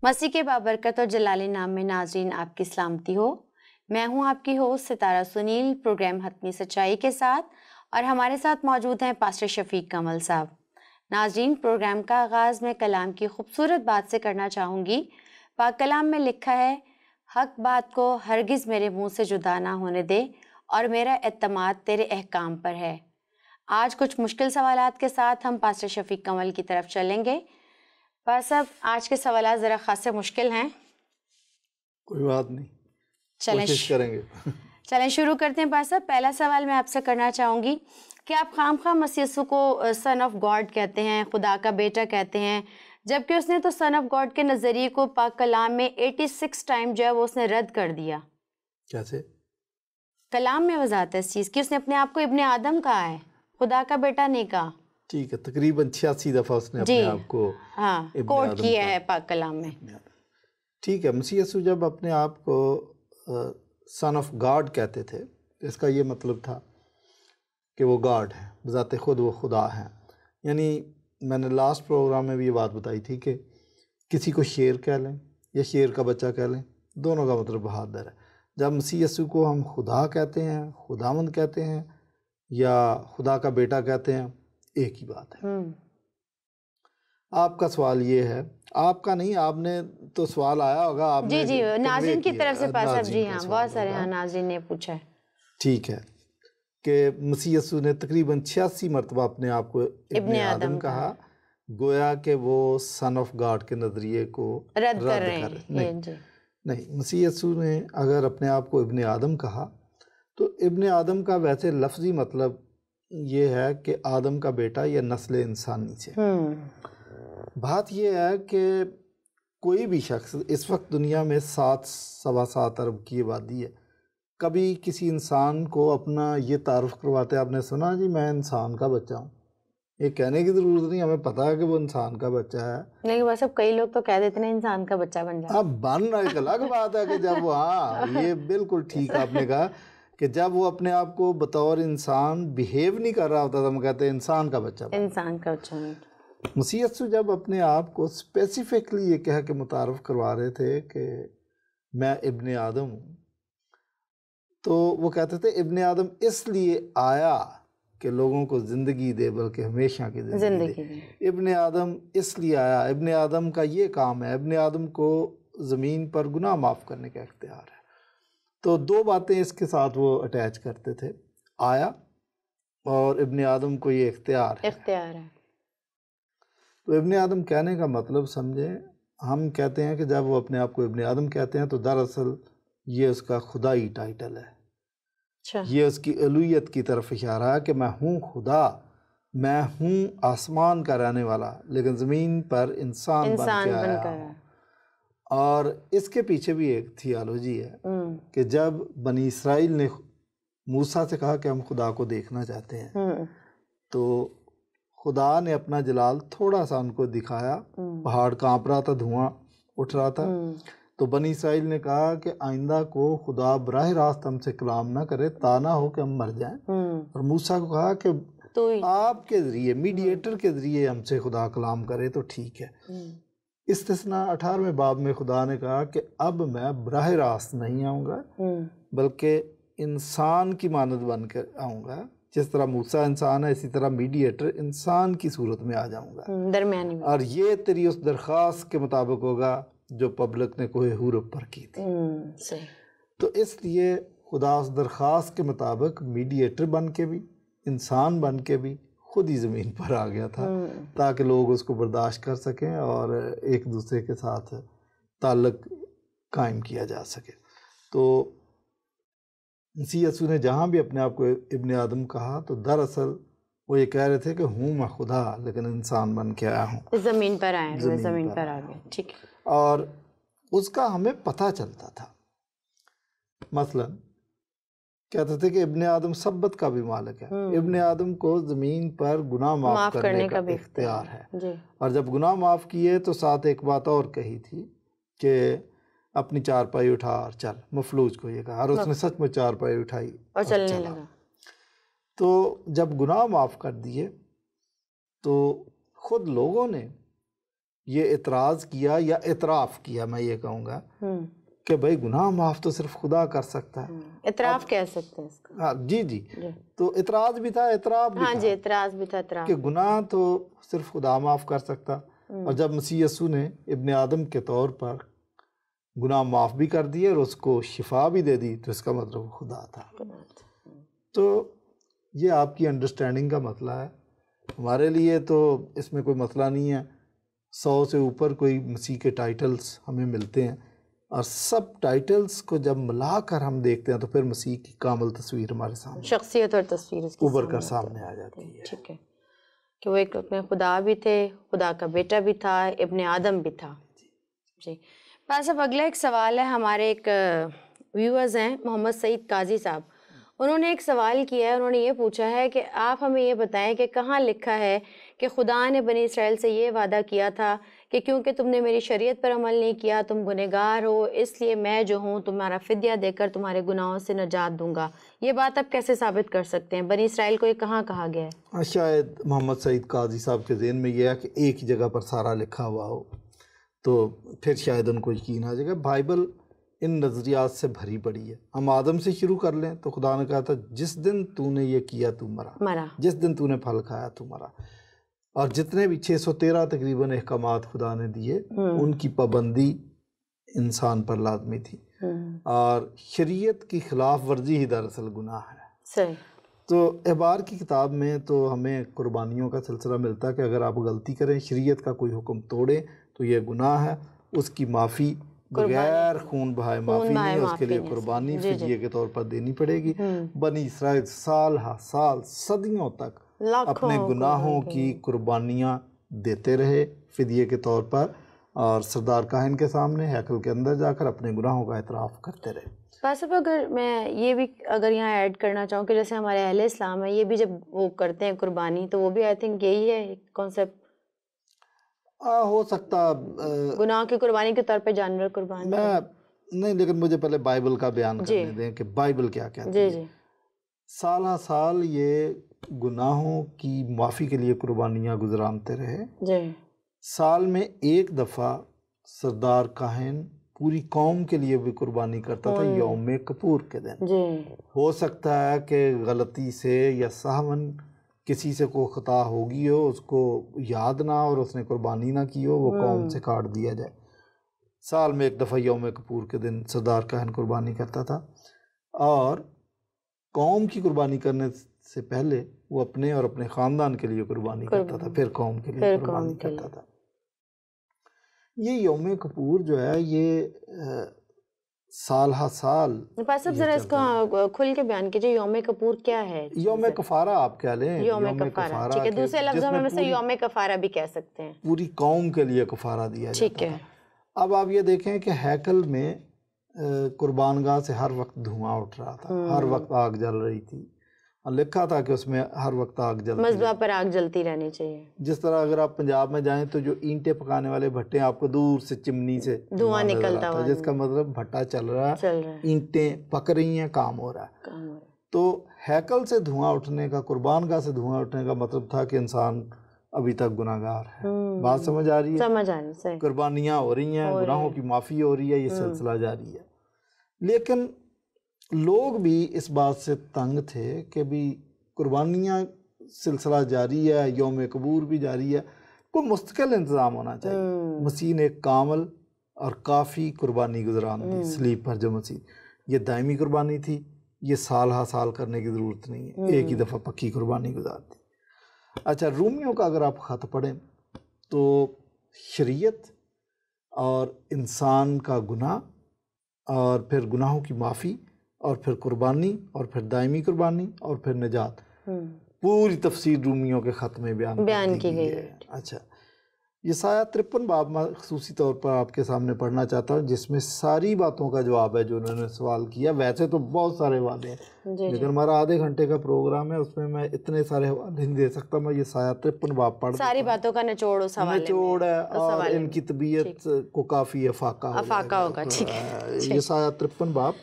मसीह के बाबरकत और जलाली नाम में नाज़रीन आपकी सलामती हो। मैं हूं आपकी होस्ट सितारा सुनील, प्रोग्राम हतमी सच्चाई के साथ, और हमारे साथ मौजूद हैं पास्टर शफीक कमल साहब। नाज़रीन, प्रोग्राम का आगाज़ मैं कलाम की खूबसूरत बात से करना चाहूँगी। पाक कलाम में लिखा है, हक बात को हरगिज़ मेरे मुँह से जुदा ना होने दे और मेरा एतमाद तेरे अहकाम पर है। आज कुछ मुश्किल सवालात के साथ हम पास्टर शफीक कमल की तरफ चलेंगे। पास साहब, आज के सवाल ज़रा खासे मुश्किल हैं। कोई बात नहीं, चलें कोशिश करेंगे। चलें शुरू करते हैं। पास साहब, पहला सवाल मैं आपसे करना चाहूँगी कि आप खामखा मसीह यीशु को सन ऑफ गॉड कहते हैं, खुदा का बेटा कहते हैं, जबकि उसने तो सन ऑफ गॉड के नज़रिए को पाक कलाम में 86 टाइम जो है वो उसने रद्द कर दिया। कैसे? कलाम में वजाहत है इस चीज़ की, उसने अपने आप को इब्ने आदम कहा है, खुदा का बेटा नहीं कहा। ठीक है, तकरीबन 86 दफ़ा उसने अपने आप को कोट किया है पाक कलाम में। ठीक है, मसीह यीशु जब अपने आप को सन ऑफ गॉड कहते थे, इसका ये मतलब था कि वो गॉड है, बज़ाते खुद वो खुदा हैं। यानी मैंने लास्ट प्रोग्राम में भी ये बात बताई थी कि किसी को शेर कह लें या शेर का बच्चा कह लें, दोनों का मतलब बहादुर है। जब मसीह यीशु को हम खुदा कहते हैं, खुदावंद कहते हैं या खुदा का बेटा कहते हैं, एक ही बात है। आपका सवाल ये है, आपका नहीं, आपने तो सवाल आया होगा, आपने जी नाज़रीन की तरफ से पास साहब, जी हाँ, बहुत सारे नाज़रीन ने पूछा है। ठीक है कि मसीह यीशु ने तकरीबन 86 मरतबा अपने आप को इब्ने आदम कहा, गोया कि वो सन ऑफ गॉड के नज़रिए को रद्द कर रहे हैं। नहीं, मसीह यीशु ने अगर अपने आप को इब्ने आदम कहा तो इब्ने आदम का वैसे लफ्ज़ी मतलब ये है कि आदम का बेटा या नस्ल इंसानी से। बात यह है कि कोई भी शख्स इस वक्त दुनिया में 7.7 अरब की आबादी है, कभी किसी इंसान को अपना ये तारुफ करवाते आपने सुना जी मैं इंसान का बच्चा हूँ? ये कहने की ज़रूरत नहीं, हमें पता है कि वो इंसान का बच्चा है। नहीं, बस अब कई लोग तो कह देते हैं इंसान का बच्चा बन जाए। अब बनना एक अलग बात है कि जब वो, हाँ ये बिल्कुल ठीक आपने कहा कि जब वो अपने आप को बतौर इंसान बिहेव नहीं कर रहा होता तो हम कहते हैं इंसान का बच्चा। इंसान का बच्चा। मसीह यीशु जब अपने आप को स्पेसिफिकली ये कह के मुतारफ़ करवा रहे थे कि मैं इब्ने आदम हूँ, तो वो कहते थे इब्ने आदम इसलिए आया कि लोगों को ज़िंदगी दे, बल्कि हमेशा की ज़िंदगी दे। इब्ने आदम इसलिए आया, इब्ने आदम का ये काम है, इब्ने आदम को ज़मीन पर गुनाह माफ़ करने का इख्तियार है। तो दो बातें इसके साथ वो अटैच करते थे, आया और इब्ने आदम को ये इख्तियार है। तो इब्ने आदम कहने का मतलब समझें, हम कहते हैं कि जब वो अपने आप को इब्ने आदम कहते हैं तो दरअसल ये उसका खुदाई टाइटल है। ये उसकी अलूहियत की तरफ इशारा है कि मैं हूँ खुदा, मैं हूँ आसमान का रहने वाला, लेकिन ज़मीन पर इंसान बन के आया हूँ। और इसके पीछे भी एक थियोलॉजी है कि जब बनी इसराइल ने मूसा से कहा कि हम खुदा को देखना चाहते हैं, तो खुदा ने अपना जलाल थोड़ा सा उनको दिखाया, पहाड़ कांप रहा था, धुआं उठ रहा था। तो बनी इसराइल ने कहा कि आइंदा को खुदा बराह रास्त हमसे कलाम ना करे, ता ना हो कि हम मर जाएं। और मूसा को कहा कि तो आपके ज़रिए, मीडिएटर के ज़रिए हमसे खुदा कलाम करे तो ठीक है। इस्तिस्ना 18वें बाब में खुदा ने कहा कि अब मैं बराह रास्त नहीं आऊँगा, बल्कि इंसान की मानद बन कर आऊँगा। जिस तरह मूसा इंसान है, इसी तरह मीडिएटर इंसान की सूरत में आ जाऊँगा दरमियानी, और ये तेरी उस दरख्वास्त के मुताबिक होगा जो पब्लिक ने कोई हुरब पर की थी। सही। तो इसलिए खुदा उस दरख्वास्त के मुताबिक मीडिएटर बन के भी, इंसान बन के भी खुद ही ज़मीन पर आ गया था, ताकि लोग उसको बर्दाश्त कर सकें और एक दूसरे के साथ ताल्लुक़ कायम किया जा सके। तो मसीह यीशु ने जहाँ भी अपने आप को इब्ने आदम कहा तो दरअसल वो ये कह रहे थे कि हूँ मैं खुदा, लेकिन इंसान बन के आया हूँ, ज़मीन पर आए, ज़मीन पर आ गए। ठीक है। और उसका हमें पता चलता था। मसलन कहते थे कि इब्ने आदम सब्बत का भी मालिक है, इब्ने आदम को ज़मीन पर गुनाह माफ़ करने का इख्तियार है। और जब गुनाह माफ़ किए तो साथ एक बात और कही थी कि अपनी चारपाई उठा और चल, मफलूज को ये कहा, और उसने सचमुच चारपाई उठाई और चलने लगा। तो जब गुनाह माफ़ कर दिए तो खुद लोगों ने ये इतराज़ किया या इतराफ़ किया, मैं ये कहूँगा कि भाई गुनाह माफ़ तो सिर्फ खुदा कर सकता है। इतराफ़ कह सकते हैं इसका। हाँ जी जी, तो इतराज़ भी था, इतराफ़ भी हाँ था। जी, इतराज़ भी था, इतराफ़ कि गुनाह तो सिर्फ खुदा माफ़ कर सकता। और जब मसीह यीशु ने इब्ने आदम के तौर पर गुनाह माफ़ भी कर दिए और उसको शिफा भी दे दी, तो इसका मतलब खुदा था। तो ये आपकी अंडरस्टैंडिंग का मसला है। हमारे लिए तो इसमें कोई मसला नहीं है। 100 से ऊपर कोई मसीह के टाइटल्स हमें मिलते हैं, और सब टाइटल्स को जब मिलाकर हम देखते हैं तो फिर मसीह की कामिल तस्वीर हमारे सामने, शख्सियत और तस्वीर उसकी उभर कर सामने आ जाती है। ठीक है, कि वो एक अपने खुदा भी थे, खुदा का बेटा भी था, इब्ने आदम भी था जी। बस अब अगला एक सवाल है, हमारे एक व्यूअर्स हैं मोहम्मद सईद काजी साहब, उन्होंने एक सवाल किया है। उन्होंने ये पूछा है कि आप हमें ये बताएं कि कहाँ लिखा है कि खुदा ने बनी इसराइल से ये वादा किया था कि क्योंकि तुमने मेरी शरीयत पर अमल नहीं किया, तुम गुनहगार हो, इसलिए मैं जो हूँ तुम्हारा फिद्या देकर तुम्हारे गुनाहों से निजात दूंगा। ये बात आप कैसे साबित कर सकते हैं? बनी इसराइल को ये कहाँ कहा गया है? शायद मोहम्मद सईद काजी साहब के ज़हन में यह है कि एक ही जगह पर सारा लिखा हुआ हो, तो फिर शायद उनको यकीन आ जाएगा। बाइबल इन नज़रियात से भरी पड़ी है। हम आदम से शुरू कर लें तो खुदा ने कहा था, जिस दिन तूने ये किया तू मरा, जिस दिन तूने फल खाया तू मरा। और जितने भी 613 तकरीबन अहकामात खुदा ने दिए, उनकी पाबंदी इंसान पर लाजमी थी, और शरीयत की खिलाफ वर्जी ही दरअसल गुनाह है। सही। तो अहबार की किताब में तो हमें कुर्बानियों का सिलसिला मिलता है कि अगर आप गलती करें, शरीयत का कोई हुक्म तोड़ें, तो यह गुनाह है। उसकी माफ़ी बगैर खून बहाए माफ़ी नहीं, उसके लिए कुर्बानी फिदिये के तौर पर देनी पड़ेगी। बनी इसराइल साल हा साल सदियों तक अपने गुनाहों की कुर्बानियाँ देते रहे फिदिये के तौर पर, और सरदार काहिन के सामने हैकल के अंदर जाकर अपने गुनाहों का एतराफ़ करते रहे। बस अब अगर मैं ये भी अगर यहाँ ऐड करना चाहूँ कि जैसे हमारे अहले इस्लाम है, ये भी जब वो करते हैं कुर्बानी, तो वो भी आई थिंक यही है कॉन्सेप्ट। हो सकता गुनाह की कुर्बानी के तौर पे जानवर कुर्बान नहीं, लेकिन मुझे पहले बाइबल का बयान करने दें कि बाइबल क्या कहती है। साल हा साल ये गुनाहों की माफ़ी के लिए कुर्बानियाँ गुजरानते रहे। साल में एक दफ़ा सरदार काहिन पूरी कौम के लिए भी कुर्बानी करता था, यौम कपूर के दिन। हो सकता है कि गलती से या सहवन किसी से कोई खता होगी हो, उसको याद ना और उसने कुर्बानी ना की हो, वो कौम से काट दिया जाए। साल में एक दफ़ा यौम कपूर के दिन सरदार काहिन कुर्बानी करता था, और कौम की कुर्बानी करने से पहले वो अपने और अपने ख़ानदान के लिए कुर्बानी करता था, फिर कौम के लिए कुर्बानी करता था। ये यौम कपूर जो है, ये साल हा साल। बस अब जरा इसको खुल के बयान कीजिए, यौम कपूर क्या है? यौम कफारा आप कह लें, यौम कफारा, ठीक है। दूसरे लफ्ज़ों में से यौम कफारा भी कह सकते हैं। पूरी कौम के लिए कफारा दिया जाता है। अब आप ये देखें कि हैकल में कुर्बानगाह से हर वक्त धुआं उठ रहा था, हर वक्त आग जल रही थी, और लिखा था कि उसमें हर वक्त आग जलती, मज़बा पर आग जलती रहनी चाहिए। जिस तरह अगर आप पंजाब में जाएं तो जो ईंटें पकाने वाले भट्टे, आपको दूर से चिमनी से धुआं निकलता है, जिसका मतलब भट्टा चल रहा है, ईंटें पक रही हैं, काम हो रहा है। तो हैकल से धुआं उठने का, कुर्बानगाह से धुआं उठने का मतलब था कि इंसान अभी तक गुनाहगार है। बात समझ आ रही है? समझ आ रही है। कुर्बानियाँ हो रही हैं, गुनाहों की माफ़ी हो रही है, ये सिलसिला जारी है। लेकिन लोग भी इस बात से तंग थे कि भी कुर्बानियाँ सिलसिला जारी है, यौम कबूर भी जारी है, कोई मुस्तकिल इंतज़ाम होना चाहिए। मसीह ने कामल और काफ़ी कुर्बानी गुजरान दी सलीब पर। जो मसीह, ये दायमी कुर्बानी थी, ये साल हा साल करने की ज़रूरत नहीं है, एक ही दफ़ा पक्की कुर्बानी गुजार दी। अच्छा, रूमियों का अगर आप ख़त पढ़ें तो शरीयत और इंसान का गुनाह और फिर गुनाहों की माफ़ी और फिर कुर्बानी और फिर दायमी कुर्बानी और फिर निजात, पूरी तफसीर रूमियों के ख़त में बयान की गई है। अच्छा, यसाया 53 बाब में ख़ुसूसी तौर पर आपके सामने पढ़ना चाहता हूँ, जिसमें सारी बातों का जवाब है जो उन्होंने सवाल किया। वैसे तो बहुत सारे वादे हैं, लेकिन हमारा आधे घंटे का प्रोग्राम है, उसमें मैं इतने सारे वादे नहीं दे सकता। मैं यसाया 53 बाब पढ़, सारी बातों का निचोड़ है, और इनकी तबीयत को काफ़ी अफाका होगा। यसाया 53 बाब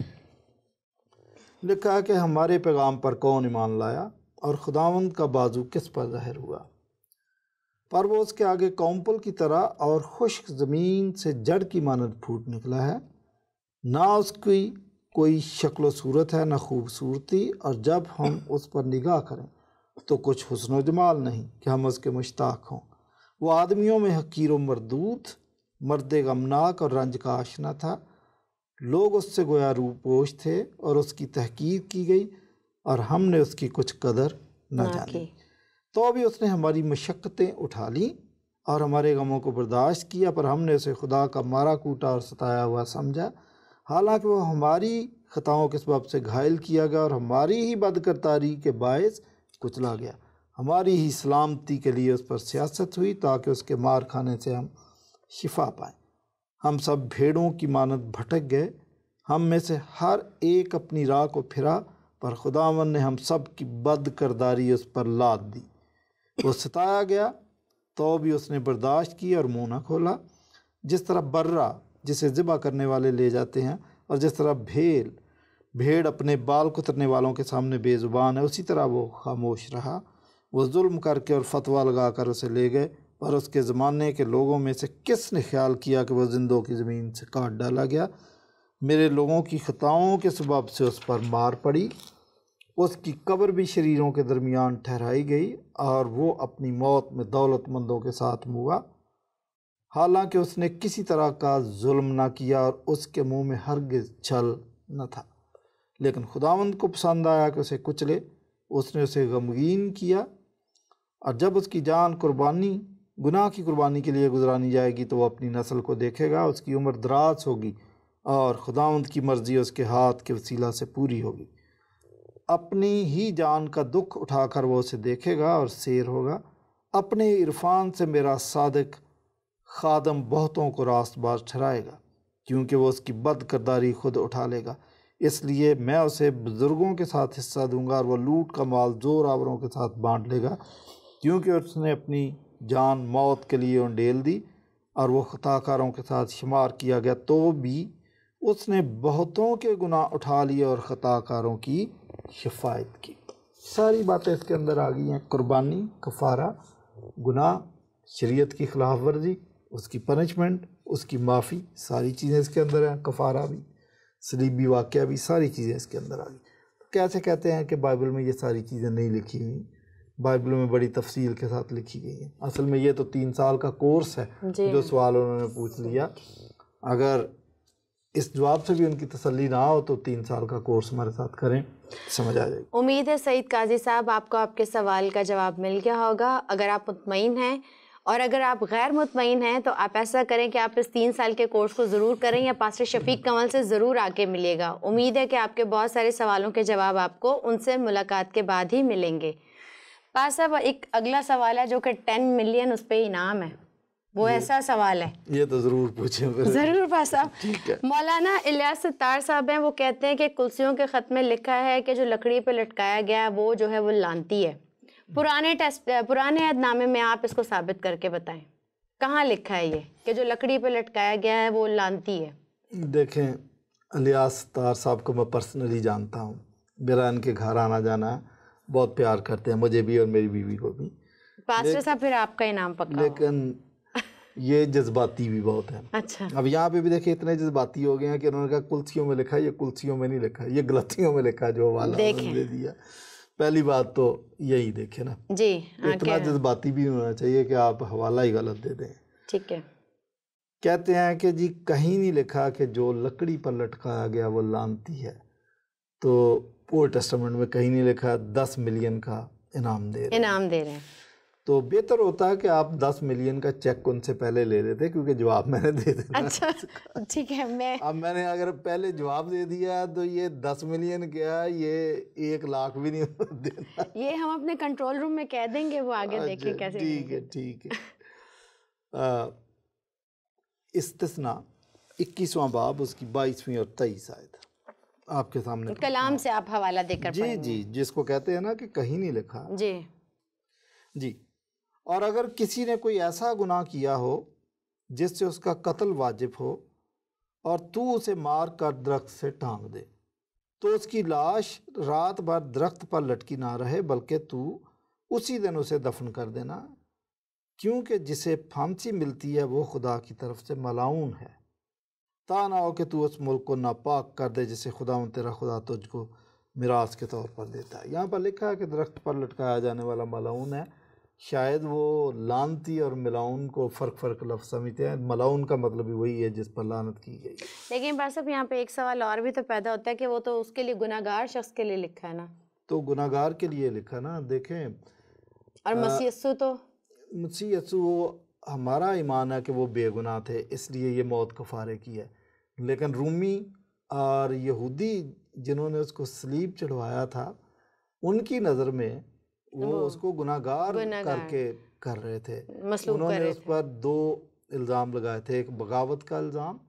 लिखा कि हमारे पैगाम पर कौन ईमान लाया और खुदावंद का बाजू किस पर ज़ाहिर हुआ। पर वो उसके आगे कौंपल की तरह और खुश्क ज़मीन से जड़ की मानद फूट निकला है। ना उसकी कोई शक्ल व सूरत है, ना खूबसूरती, और जब हम उस पर निगाह करें तो कुछ हुस्न व जमाल नहीं कि हम उसके मुश्ताक हों। वो आदमियों में हकीर व मरदूद, मर्द गमनाक और रंज का आशना था। लोग उससे गोया रूपोश थे और उसकी तहकीर की गई, और हमने उसकी कुछ कदर न जानी। तो भी उसने हमारी मशक्क़तें उठा लीं और हमारे गमों को बर्दाश्त किया, पर हमने उसे खुदा का मारा कूटा और सताया हुआ समझा। हालांकि वो हमारी खताओं के सबब से घायल किया गया और हमारी ही बदकरतारी के बायस कुचला गया। हमारी ही सलामती के लिए उस पर सियासत हुई ताकि उसके मार खाने से हम शिफा पाएँ। हम सब भेड़ों की मानद भटक गए, हम में से हर एक अपनी राह को फिरा, पर खुदावंद ने हम सब की बदकरदारी उस पर लाद दी। वो सताया गया तो भी उसने बर्दाश्त की और मुँह न खोला। जिस तरह बर्रा जिसे ज़िबा करने वाले ले जाते हैं, और जिस तरह भेड़ अपने बाल कुतरने वालों के सामने बेज़ुबान है, उसी तरह वो खामोश रहा। वो जुल्म करके और फतवा लगाकर उसे ले गए, पर उसके ज़माने के लोगों में से किसने ख्याल किया कि वह जिंदों की ज़मीन से काट डाला गया। मेरे लोगों की खताओं के सबब से उस पर मार पड़ी। उसकी कब्र भी शरीरों के दरमियान ठहराई गई, और वो अपनी मौत में दौलतमंदों के साथ मुआ। हालांकि उसने किसी तरह का जुल्म ना किया और उसके मुंह में हरगिज़ छल न था, लेकिन खुदावंद को पसंद आया कि उसे कुचले। उसने उसे गमगीन किया, और जब उसकी जान गुनाह की कुर्बानी के लिए गुजरानी जाएगी तो वह अपनी नस्ल को देखेगा। उसकी उम्र दराज होगी और खुदावंद की मर्ज़ी उसके हाथ के वसीला से पूरी होगी। अपनी ही जान का दुख उठाकर वो उसे देखेगा और सैर होगा। अपने इरफान से मेरा सादिक खादम बहुतों को रास्तबाज ठहराएगा, क्योंकि वो उसकी बदकरदारी खुद उठा लेगा। इसलिए मैं उसे बुज़ुर्गों के साथ हिस्सा दूंगा, और वह लूट का माल जोरावरों के साथ बांट लेगा, क्योंकि उसने अपनी जान मौत के लिए उंडेल दी और वो खताकारों के साथ शुमार किया गया। तो भी उसने बहुतों के गुनाह उठा लिए और खताकारों की शिफायत की। सारी बातें इसके अंदर आ गई हैं। कुर्बानी, कफ़ारा, गुनाह, शरीयत की खिलाफ वर्जी, उसकी पनिशमेंट, उसकी माफ़ी, सारी चीज़ें इसके अंदर हैं। कफ़ारा भी, सलीबी वाक़या भी, सारी चीज़ें इसके अंदर आ गई। तो कैसे कहते हैं कि बाइबल में ये सारी चीज़ें नहीं लिखी हुई? बाइबल में बड़ी तफसील के साथ लिखी गई है। असल में ये तो 3 साल का कोर्स है जो सवाल उन्होंने पूछ लिया। अगर इस जवाब से भी उनकी तसल्ली ना हो तो 3 साल का कोर्स हमारे साथ करें, समझ आ जाएगी। उम्मीद है सईद काजी साहब आपको आपके सवाल का जवाब मिल गया होगा। अगर आप मुतमईन हैं, और अगर आप गैर मुतमईन हैं तो आप ऐसा करें कि आप इस 3 साल के कोर्स को ज़रूर करें, या पास्टर शफीक कमल से ज़रूर आके मिलिएगा। उम्मीद है कि आपके बहुत सारे सवालों के जवाब आपको उनसे मुलाकात के बाद ही मिलेंगे। पास साहब, एक अगला सवाल है जो कि 10 मिलियन उस पर इनाम है, वो ऐसा सवाल है, ये तो ज़रूर पूछें। ज़रूर पास साहब। मौलाना इलियास सत्तार साहब हैं, वो कहते हैं कि कुल्सियों के ख़त में लिखा है कि जो लकड़ी पर लटकाया गया वो जो है वो लानती है। पुराने अहदनामे में आप इसको साबित करके बताएं, कहाँ लिखा है ये कि जो लकड़ी पर लटकाया गया है वो लानती है? देखें, इलियास सत्तार साहब को मैं पर्सनली जानता हूँ। मेरा इनके घर आना जाना, बहुत प्यार करते हैं मुझे भी और मेरी बीवी को भी। पास्टर साहब, फिर आपका इनाम पक्का। लेकिन ये जज्बाती भी बहुत है। अच्छा। अब यहाँ पे भी देखिए इतने जज्बाती हो गए हैं कि उन्होंने कहा कुल्सियों में लिखा है, ये कुल्सियों में नहीं लिखा है, ये गलतियों में लिखा है जो वाला दे दिया। पहली बात तो यही देखे ना जी, इतना जज्बाती भी होना चाहिए कि आप हवाला ही गलत दे दें। ठीक है। कहते हैं कि जी कहीं नहीं लिखा कि जो लकड़ी पर लटकाया गया वो लानती है। तो ओल्ड टेस्टामेंट में कहीं नहीं लिखा 10 मिलियन का इनाम दे रहे हैं। तो बेहतर होता है कि आप 10 मिलियन का चेक उनसे पहले ले लेते, क्योंकि जवाब मैंने दे दिया। अच्छा, ठीक है। अब मैंने अगर पहले जवाब दे दिया तो ये 10 मिलियन क्या, ये 1 लाख भी नहीं देना। ये हम अपने कंट्रोल रूम में कह देंगे, वो आगे देखें कैसे। ठीक है। इस्तिस्ना 21वां बाब, उसकी 22वीं और 23 आयत आपके सामने कलाम से आप हवाला देकर जी, जिसको कहते हैं ना कि कहीं नहीं लिखा जी। और अगर किसी ने कोई ऐसा गुनाह किया हो जिससे उसका कत्ल वाजिब हो, और तू उसे मार कर दरख्त से टांग दे, तो उसकी लाश रात भर दरख्त पर लटकी ना रहे, बल्कि तू उसी दिन उसे दफन कर देना, क्योंकि जिसे फांसी मिलती है वो खुदा की तरफ से मलाऊन है। ता ना हो कि तू उस मुल्क को नापाक कर दे जिसे खुदा तेरा खुदा तुझको मिरास के तौर पर देता है। यहाँ पर लिखा है कि दरख्त पर लटकाया जाने वाला मलाऊन है। शायद वो लानती और मिलाउन को फ़र्क लफ्ज़ समझते हैं। मलाउन का मतलब भी वही है जिस पर लानत की गई। लेकिन भाई साहब यहाँ पे एक सवाल और भी तो पैदा होता है कि वो तो उसके लिए गुनाहगार शख्स के लिए लिखा है ना। तो गुनाहगार के लिए लिखा ना। देखें, और मसीह यस्सु तो मसीह यस्सु वो हमारा ईमान है कि वो बेगुनाह थे, इसलिए ये मौत कफ़ारे की है। लेकिन रूमी और यहूदी जिन्होंने उसको सलीब चढ़वाया था, उनकी नज़र में वो उसको गुनाहगार करके कर रहे थे। उन्होंने उस पर 2 इल्ज़ाम लगाए थे, एक बगावत का इल्ज़ाम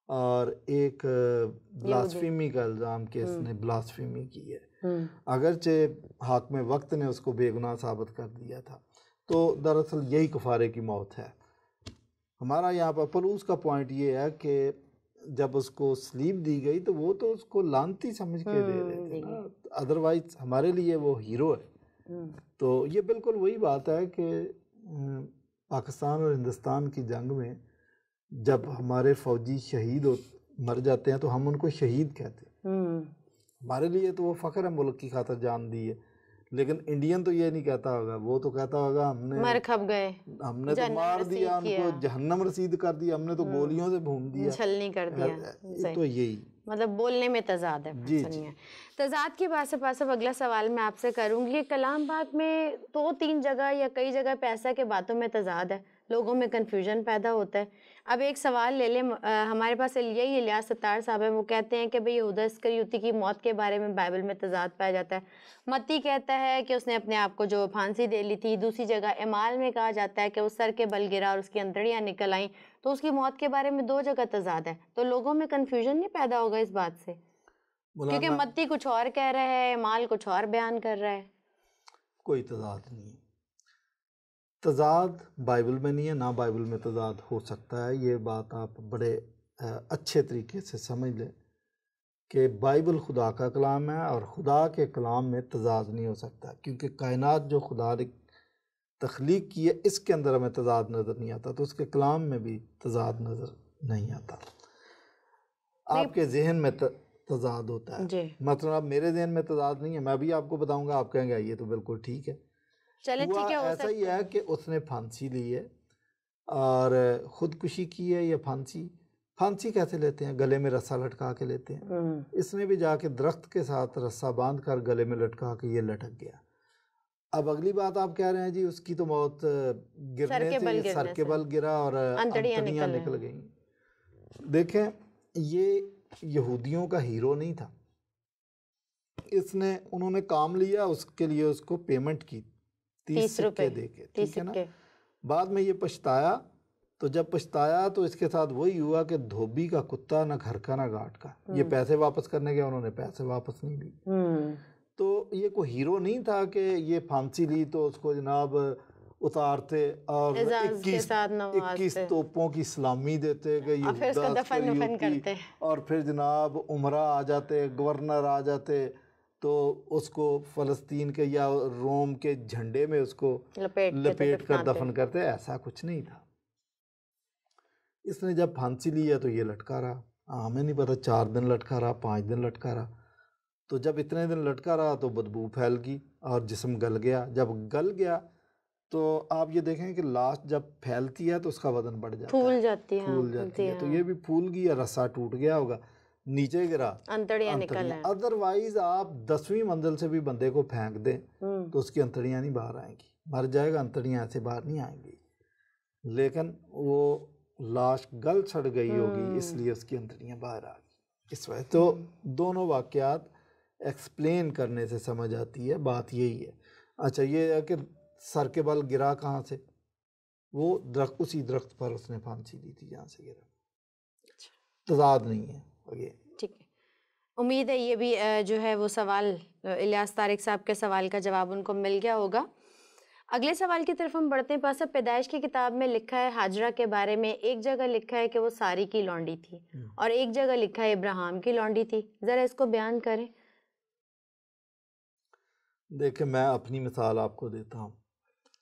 और एक ब्लास्फेमी का इल्ज़ाम कि इसने ब्लास्फेमी की है। अगरचे हाकिम वक्त ने उसको बेगुनाह साबित कर दिया था। तो दरअसल यही कफ़ारे की मौत है। हमारा यहाँ पर पलूस का पॉइंट ये है कि जब उसको सलीब दी गई तो वो तो उसको लानती समझ के दे रहे थे ना, अदरवाइज हमारे लिए वो हीरो है। तो ये बिल्कुल वही बात है कि पाकिस्तान और हिंदुस्तान की जंग में जब हमारे फ़ौजी शहीद मर जाते हैं तो हम उनको शहीद कहते हैं। हमारे लिए तो वो फ़ख्र है मुल्क की खातिर जान दी है। लेकिन इंडियन तो ये नहीं कहता होगा, वो तो कहता होगा हमने मर खप गए, हमने तो मार दिया, उनको जहन्नम रसीद कर दिया, हमने तो गोलियों से भून दिया, छलनी कर दिया। तो यही मतलब बोलने में तजाद है। जी तजाद की बात से पास अब अगला सवाल मैं आपसे करूंगी। कलाम पाक में 2-3 जगह या कई जगह पे ऐसा के बातों में तजाद है, लोगों में कन्फ्यूजन पैदा होता है। अब एक सवाल ले लें, हमारे पास यही इलियास सत्तार साहब है, वो कहते हैं कि भाई यहूदा इस्करियोती की मौत के बारे में बाइबल में तजाद पाया जाता है। मत्ती कहता है कि उसने अपने आप को जो फांसी दे ली थी। दूसरी जगह एमाल में कहा जाता है कि उस सर के बल गिरा और उसकी अंतड़ियाँ निकल आईं। तो उसकी मौत के बारे में 2 जगह तजाद है। तो लोगों में कन्फ्यूजन नहीं पैदा होगा इस बात से? क्योंकि मत्ती कुछ और कह रहा है, एमाल कुछ और बयान कर रहा है। कोई तजाद नहीं है। तजाद बाइबल में नहीं है, ना बाइबल में तजाद हो सकता है। ये बात आप बड़े अच्छे तरीके से समझ लें कि बाइबल खुदा का कलाम है और खुदा के कलाम में तजाद नहीं हो सकता, क्योंकि कायनात जो खुदा ने तख्लीक की है इसके अंदर हमें तजाद नज़र नहीं आता, तो उसके कलाम में भी तजाद नज़र नहीं आता। आपके जहन में तजाद होता है, मतलब मेरे जहन में तजाद नहीं है, मैं भी आपको बताऊंगा, आप कहेंगे ये तो बिल्कुल ठीक है। चले ठीक है, ऐसा ही है कि उसने फांसी ली है और ख़ुदकुशी की है या फांसी कैसे लेते हैं? गले में रस्सा लटका के लेते हैं। इसने भी जाके दरख्त के साथ रस्सा बांध कर गले में लटका के ये लटक गया। अब अगली बात आप कह रहे हैं जी उसकी तो मौत गिरने से, सर के बल गिरा और अंतड़ियाँ निकल गई। देखें, ये यहूदियों का हीरो नहीं था। उन्होंने काम लिया, उसके लिए उसको पेमेंट की 30 रुपए दे के, ठीक है ना। बाद में ये पछताया, तो जब पछताया तो इसके साथ वही हुआ कि धोबी का कुत्ता ना घर का ना घाट का। ये पैसे वापस करने गया, उन्होंने पैसे वापस नहीं ली। तो ये कोई हीरो नहीं था कि ये फांसी ली तो उसको जनाब उतारते और 21 तोपों की सलामी देते कि ये और फिर जनाब उमरा आ जाते, गवर्नर आ जाते, तो उसको फ़लस्तीन के या रोम के झंडे में उसको लपेट कर दफन करते। ऐसा कुछ नहीं था। इसने जब फांसी ली है तो ये लटका रहा। हमें नहीं पता 4 दिन लटका रहा, 5 दिन लटका रहा। तो जब इतने दिन लटका रहा तो बदबू फैल गई और जिस्म गल गया। जब गल गया तो आप ये देखें कि लाश जब फैलती है तो उसका वजन बढ़ जाता है, फूल जाती है। तो ये भी फूल गई, रस्सा टूट गया होगा, नीचे गिरा, अंतड़ियाँ निकल आए। अदरवाइज आप 10वीं मंजिल से भी बंदे को फेंक दें तो उसकी अंतड़ियाँ नहीं बाहर आएंगी, मर जाएगा, अंतड़ियाँ ऐसे बाहर नहीं आएंगी। लेकिन वो लाश गल सड़ गई होगी इसलिए उसकी अंतड़ियाँ बाहर आ गई। इस वजह तो दोनों वाक़यात एक्सप्लेन करने से समझ आती है, बात यही है। अच्छा, ये है कि सर के बल गिरा कहाँ से? वो दरख्त, उसी दरख्त पर उसने फांसी दी थी जहाँ से गिरा। तजाद नहीं है। ठीक है, उम्मीद है ये भी जो है वो सवाल इलियास तारिक साहब के सवाल का जवाब उनको मिल गया होगा। अगले सवाल की तरफ हम बढ़ते हैं। पास पैदाइश की किताब में लिखा है हाजरा के बारे में, एक जगह लिखा है कि वो सारी की लौंडी थी और एक जगह लिखा है इब्राहिम की लौंडी थी। ज़रा इसको बयान करें। देखिए, मैं अपनी मिसाल आपको देता हूँ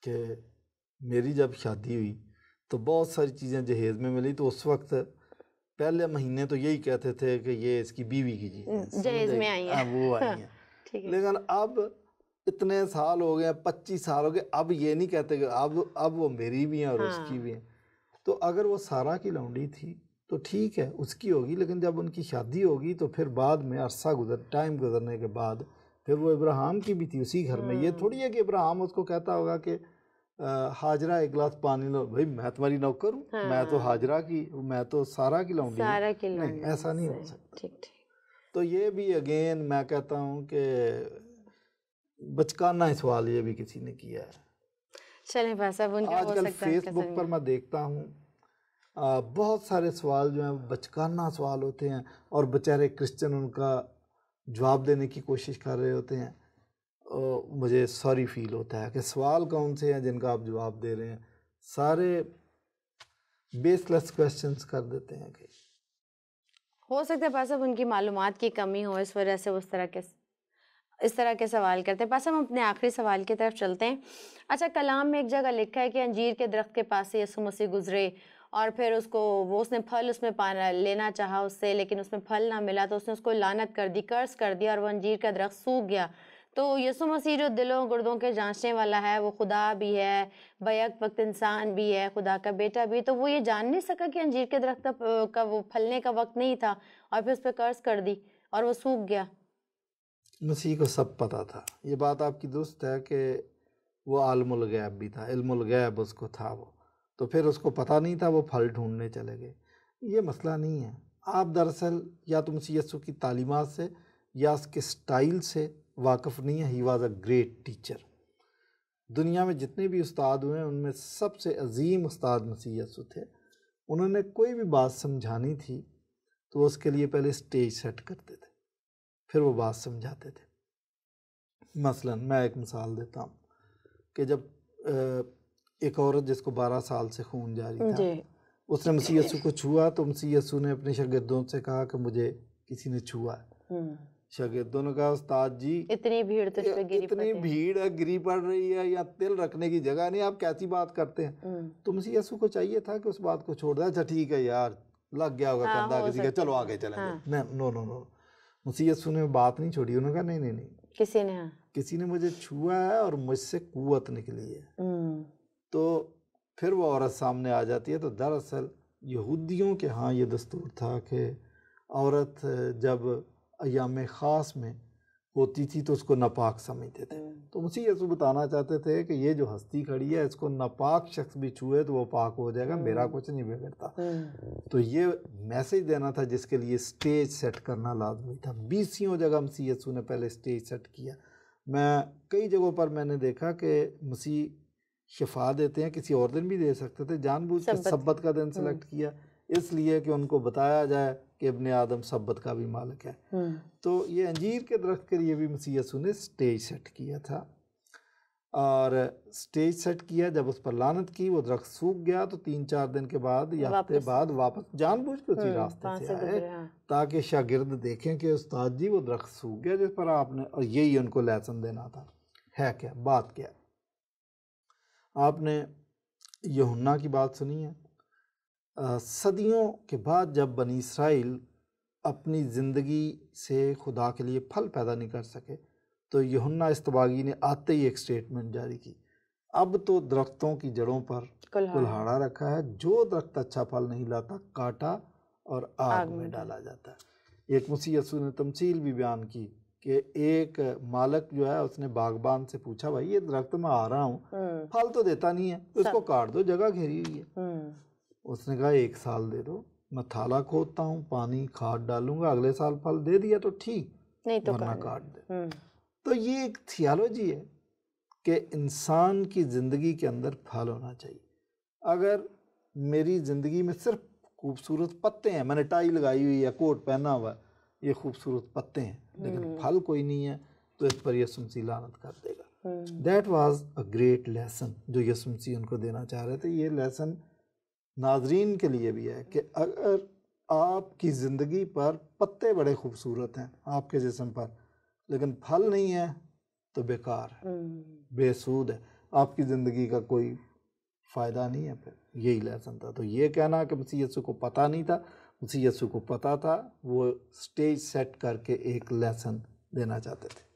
कि मेरी जब शादी हुई तो बहुत सारी चीज़ें जहेज़ में मिली, तो उस वक्त पहले महीने तो यही कहते थे कि ये इसकी बीवी की चीज़ें जहेज में आई हैं। वो आई हैं। ठीक है। लेकिन अब इतने साल हो गए, 25 साल हो गए, अब ये नहीं कहते कि अब वो मेरी भी हैं और उसकी भी हैं। तो अगर वो सारा की लौंडी थी तो ठीक है, उसकी होगी, लेकिन जब उनकी शादी होगी तो फिर बाद में टाइम गुजरने के बाद फिर वो इब्राहिम की भी थी उसी घर में। ये थोड़ी है कि इब्राहिम उसको कहता होगा कि हाजरा एक गिलास पानी लो, भाई मैं तुम्हारी नौकर हूँ, मैं तो हाजरा की, मैं तो सारा की लौंडी हूँ। नहीं, ऐसा नहीं हो सकता। ठीक ठीक। तो ये भी अगेन मैं कहता हूँ कि बचकाना सवाल ये भी किसी ने किया है। चलें भाई साहब, उनका हो आजकल सकता है फेसबुक पर मैं देखता हूँ बहुत सारे सवाल जो हैं बचकाना सवाल होते हैं, और बेचारे क्रिश्चियन उनका जवाब देने की कोशिश कर रहे होते हैं। मुझे सॉरी फील होता है कि सवाल कौन से हैं जिनका आप जवाब दे रहे हैं, सारे बेसलेस क्वेश्चंस कर देते हैं। कि हो सकता है भाई साहब उनकी मालूमात की कमी हो, इस वजह से इस तरह के सवाल करते हैं। बस हम अपने आखिरी सवाल की तरफ चलते हैं। अच्छा, कलाम में एक जगह लिखा है कि अंजीर के दरख्त के पास से यीशु मसीह गुजरे और फिर उसने फल उसमें पाना लेना चाहा उससे, लेकिन उसमें फल ना मिला तो उसने उसको लानत कर दी, कर्ज कर दिया और वो अंजीर का दरख्त सूख गया। तो यीशु मसीह जो दिलों गुर्दों के जांचने वाला है, वो खुदा भी है, बैक वक्त इंसान भी है, खुदा का बेटा भी, तो वो ये जान नहीं सका कि अंजीर के दरख्त का वो फलने का वक्त नहीं था और फिर उस पर कर्ज कर दी और वो सूख गया। मसीह को सब पता था। ये बात आपकी दुरुस्त है कि वो आलमुल गैब भी था, इल्मुल गैब उसको था वो, तो फिर उसको पता नहीं था, वो फल ढूंढने चले गए। ये मसला नहीं है। आप दरअसल या तो मसीह यीशु की तालीमात से या उसके स्टाइल से वाकिफ़ नहीं है। He was a great teacher. दुनिया में जितने भी उस्ताद हुए हैं उनमें सबसे अजीम उस्ताद मसीह यीशु थे। उन्होंने कोई भी बात समझानी थी तो वो उसके लिए पहले स्टेज सेट करते थे, फिर वो बात समझाते थे। मसलन मैं एक मिसाल देता हूँ कि जब एक औरत जिसको 12 साल से खून जारी था, उसने मसीह यीशु को छुआ तो मसीह यीशु ने अपने शागिर्दों से कहा कि मुझे किसी ने छुआ है। शागिर्दों ने कहा, उस्ताद जी इतनी भीड़ तुझ पे गिरी पड़ रही है, या तिल रखने की जगह नहीं, आप कैसी बात करते हैं। तो मसीह यीशु को चाहिए था कि उस बात को छोड़ दे। अच्छा ठीक है यार, लग गया होगा कंधा किसी का, चलो आगे चलेंगे। नो नो नो, मसीह यीशु ने बात नहीं छोड़ी। उन्होंने कहा नहीं, किसी ने मुझे छुआ है और मुझसे कुव्वत निकली है। तो फिर वो औरत सामने आ जाती है। तो दरअसल यहूदियों के यहाँ ये दस्तूर था कि औरत जब अय्याम ख़ास में होती थी तो उसको नापाक समझते थे। तो मसीह यीशु बताना चाहते थे कि ये जो हस्ती खड़ी है, इसको नापाक शख्स भी छुए तो वो पाक हो जाएगा, मेरा कुछ नहीं बिगड़ता। तो ये मैसेज देना था जिसके लिए स्टेज सेट करना लाजमी था। 20 जगह मसीह यीशु ने पहले स्टेज सेट किया। मैं कई जगहों पर मैंने देखा कि मसीह शिफा देते हैं, किसी और दिन भी दे सकते थे, जानबूझ के सब्बत का दिन सेलेक्ट किया इसलिए कि उनको बताया जाए कि इब्ने आदम सब्बत का भी मालिक है। तो ये अंजीर के दरख्त के लिए भी मसीह यीशु ने स्टेज सेट किया था, और स्टेज सेट किया। जब उस पर लानत की, वो दरख्त सूख गया, तो 3-4 दिन के बाद या हफ्ते बाद वापस जानबूझ के उसी रास्ते से आए ताकि शागिर्द देखें कि उस्ताद जी वो दरख्त सूख गया जिस पर आपने, और यही उनको लेसन देना था। है क्या बात, क्या आपने यूहन्ना की बात सुनी है? सदियों के बाद जब बनी इसराइल अपनी ज़िंदगी से खुदा के लिए फल पैदा नहीं कर सके, तो यूहन्ना इस्तबागी ने आते ही एक स्टेटमेंट जारी की, अब तो दरख्तों की जड़ों पर कुल्हाड़ा रखा है, जो दरख्त अच्छा फल नहीं लाता काटा और आग में डाला जाता है। एक मसीह यीशु ने तमसील भी बयान की कि एक मालिक जो है उसने बागबान से पूछा, भाई ये दरख्त मैं आ रहा हूँ, फल तो देता नहीं है, उसको काट दो, जगह घेरी हुई है। उसने कहा 1 साल दे दो, मैं थाला खोदता हूँ, पानी खाद डालूंगा, अगले साल फल दे दिया तो ठीक, नहीं तो वरना काट दे। तो ये एक थियोलॉजी है कि इंसान की ज़िंदगी के अंदर फल होना चाहिए। अगर मेरी ज़िंदगी में सिर्फ खूबसूरत पत्ते हैं, मैंने टाई लगाई हुई है, कोट पहना हुआ है, ये खूबसूरत पत्ते हैं, लेकिन फल कोई नहीं है, तो इस पर यीशु मसीह लानत कर देगा। That was a great lesson जो यीशु मसीह उनको देना चाह रहे थे। ये लेसन नाजरीन के लिए भी है कि अगर आपकी ज़िंदगी पर पत्ते बड़े खूबसूरत हैं आपके जिस्म पर, लेकिन फल नहीं है, तो बेकार है, बेसूद है, आपकी ज़िंदगी का कोई फ़ायदा नहीं है। फिर यही लेसन था। तो ये कहना कि मसीह यीशु को पता नहीं था, मसीह यीशु को पता था, वो स्टेज सेट करके एक लेसन देना चाहते थे।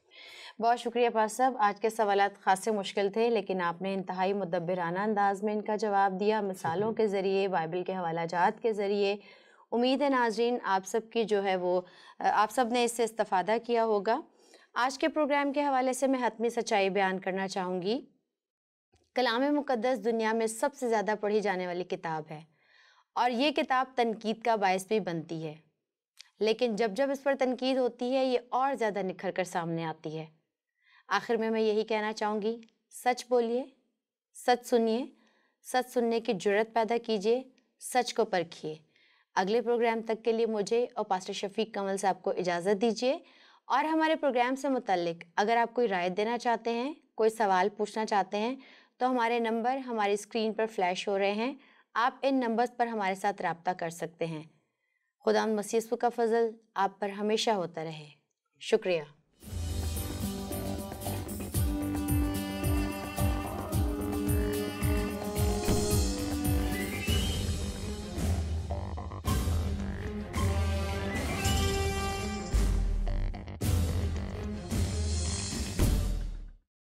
बहुत शुक्रिया पास्टर साहब। आज के सवालात खासे मुश्किल थे, लेकिन आपने इंतहाई मुदब्बिराना अंदाज में इनका जवाब दिया, मिसालों के ज़रिए, बाइबल के हवालाजात के ज़रिए। उम्मीद है नाजरीन आप सब की जो है वो आप सब ने इससे इस्तेफादा किया होगा। आज के प्रोग्राम के हवाले से मैं हतमी सच्चाई बयान करना चाहूँगी। कलाम मुक़द्दस दुनिया में सबसे ज़्यादा पढ़ी जाने वाली किताब है और ये किताब तनकीद का बायस भी बनती है, लेकिन जब जब इस पर तनकीद होती है ये और ज़्यादा निखर कर सामने आती है। आखिर में मैं यही कहना चाहूँगी, सच बोलिए, सच सुनिए, सच सुनने की जुर्रत पैदा कीजिए, सच को परखिए। अगले प्रोग्राम तक के लिए मुझे और पास्टर शफीक कमल साहब को इजाज़त दीजिए। और हमारे प्रोग्राम से मुतल्लिक अगर आप कोई राय देना चाहते हैं, कोई सवाल पूछना चाहते हैं, तो हमारे नंबर हमारी स्क्रीन पर फ्लैश हो रहे हैं। आप इन नंबर्स पर हमारे साथ रब्ता कर सकते हैं। खुदा मसीह का फजल आप पर हमेशा होता रहे। शुक्रिया।